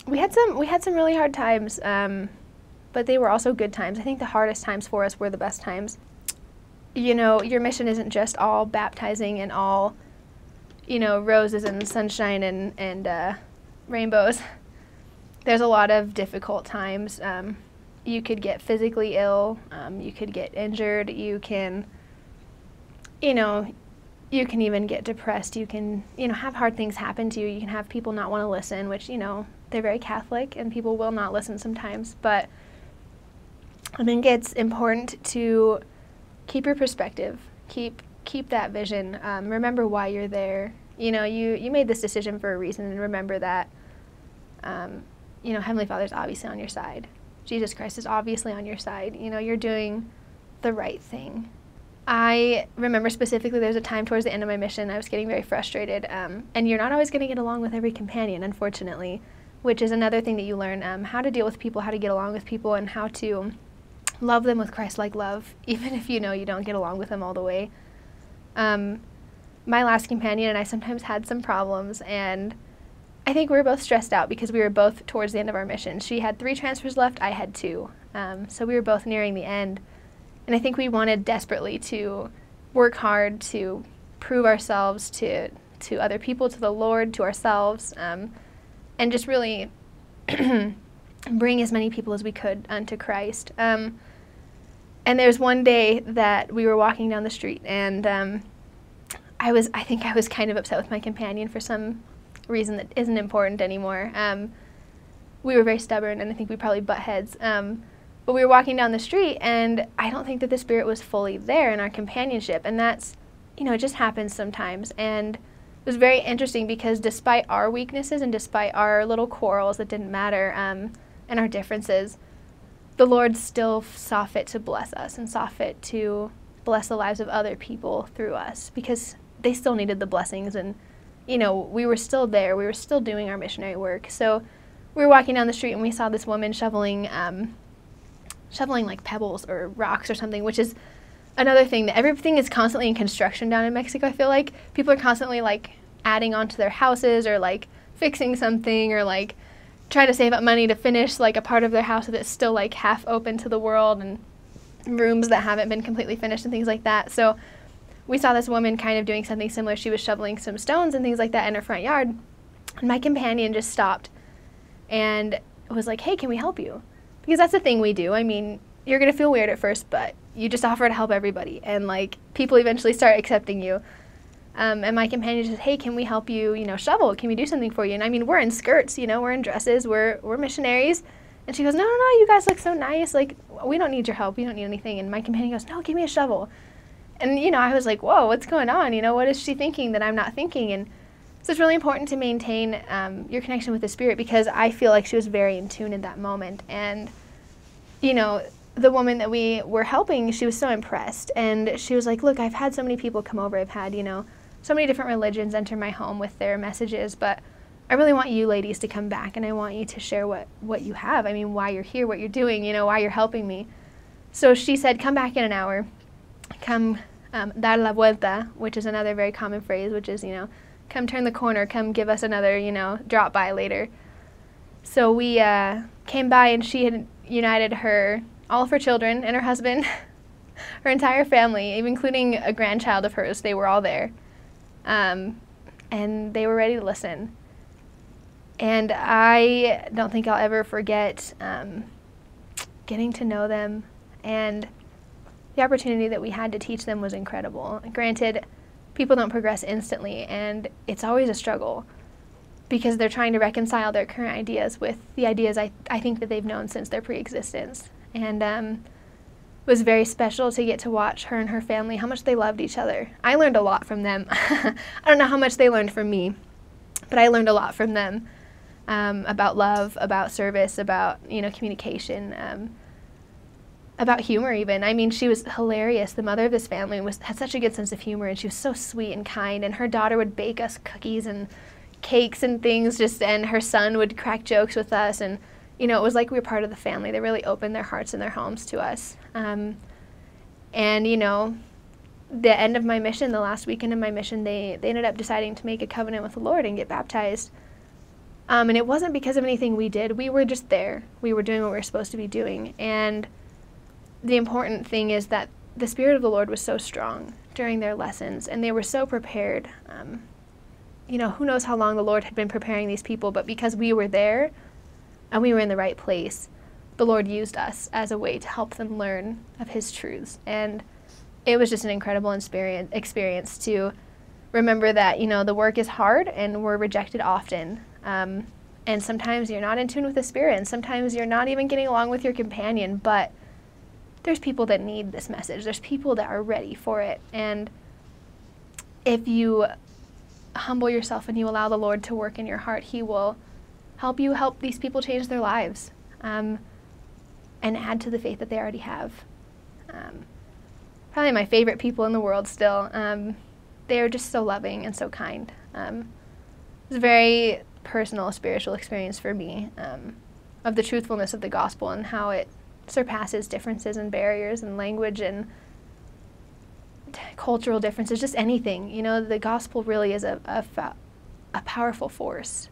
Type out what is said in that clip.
we had some really hard times, but they were also good times. I think the hardest times for us were the best times. You know, your mission isn't just all baptizing and all, you know, roses and sunshine and rainbows. There's a lot of difficult times. You could get physically ill, you could get injured, you can, you know, you can even get depressed, you can, you know, have hard things happen to you, you can have people not want to listen, which, you know, they're very Catholic and people will not listen sometimes, but I think it's important to keep your perspective, keep that vision, remember why you're there. You know, you made this decision for a reason, and remember that, you know, Heavenly Father's obviously on your side. Jesus Christ is obviously on your side. You know, you're doing the right thing. I remember specifically there was a time towards the end of my mission I was getting very frustrated, and you're not always going to get along with every companion, unfortunately, which is another thing that you learn, how to deal with people, how to get along with people, and how to love them with Christ-like love, even if you know you don't get along with them all the way. My last companion and I sometimes had some problems, and I think we were both stressed out because we were both towards the end of our mission. She had 3 transfers left, I had 2. So we were both nearing the end. And I think we wanted desperately to work hard to prove ourselves to other people, to the Lord, to ourselves, and just really bring as many people as we could unto Christ. And there's one day that we were walking down the street, and I think I was kind of upset with my companion for some reason that isn't important anymore. We were very stubborn, and I think we probably butt heads. But we were walking down the street, and I don't think that the Spirit was fully there in our companionship, and that's, you know, it just happens sometimes. And it was very interesting because despite our weaknesses and despite our little quarrels that didn't matter, and our differences, the Lord still saw fit to bless us and saw fit to bless the lives of other people through us, because they still needed the blessings, and, you know, we were still there. We were still doing our missionary work. So we were walking down the street, and we saw this woman shoveling like pebbles or rocks or something, which is another thing, that everything is constantly in construction down in Mexico. I feel like people are constantly like adding onto their houses, or like fixing something, or like trying to save up money to finish like a part of their house that's still like half open to the world, and rooms that haven't been completely finished and things like that. So we saw this woman kind of doing something similar. She was shoveling some stones and things like that in her front yard, and my companion just stopped and was like, "Hey, can we help you?" Because that's the thing we do. I mean, you're going to feel weird at first, but you just offer to help everybody, and like people eventually start accepting you. And my companion says, "Hey, can we help you, you know, shovel? Can we do something for you?" And I mean, we're in skirts, you know, we're in dresses, we're missionaries. And she goes, "No, you guys look so nice. Like, we don't need your help. We don't need anything." And my companion goes, "No, give me a shovel." And, you know, I was like, whoa, what's going on? You know, what is she thinking that I'm not thinking? And so it's really important to maintain your connection with the Spirit, because I feel like she was very in tune in that moment. And, you know, the woman that we were helping, she was so impressed. And she was like, "Look, I've had so many people come over. I've had, you know, so many different religions enter my home with their messages, but I really want you ladies to come back, and I want you to share what you have. I mean, why you're here, what you're doing, you know, why you're helping me." So she said, "Come back in an hour. Come dar la vuelta," which is another very common phrase, which is, you know, come turn the corner, come give us another, you know, drop by later. So we came by, and she had united all of her children and her husband, her entire family, even including a grandchild of hers. They were all there. And they were ready to listen. And I don't think I'll ever forget getting to know them, and the opportunity that we had to teach them was incredible. Granted, people don't progress instantly, and it's always a struggle, because they're trying to reconcile their current ideas with the ideas I think that they've known since their pre-existence. And it was very special to get to watch her and her family, how much they loved each other. I learned a lot from them. I don't know how much they learned from me, but I learned a lot from them about love, about service, about, you know, communication, about humor even. I mean, she was hilarious. The mother of this family had such a good sense of humor, and she was so sweet and kind, and her daughter would bake us cookies and cakes and things, and her son would crack jokes with us, and, you know, it was like we were part of the family. They really opened their hearts and their homes to us. And, you know, the end of my mission, the last weekend of my mission, they ended up deciding to make a covenant with the Lord and get baptized. And it wasn't because of anything we did. We were just there. We were doing what we were supposed to be doing. And the important thing is that the Spirit of the Lord was so strong during their lessons, and they were so prepared. Who knows how long the Lord had been preparing these people, but because we were there and we were in the right place, the Lord used us as a way to help them learn of His truths. And it was just an incredible experience to remember that, the work is hard and we're rejected often. And sometimes you're not in tune with the Spirit, and sometimes you're not even getting along with your companion, but there's people that need this message. There's people that are ready for it. And if you humble yourself and you allow the Lord to work in your heart, He will help you help these people change their lives, and add to the faith that they already have. Probably my favorite people in the world still. They are just so loving and so kind. It was a very personal spiritual experience for me, of the truthfulness of the gospel and how it surpasses differences and barriers and language and cultural differences, just anything. The gospel really is a powerful force.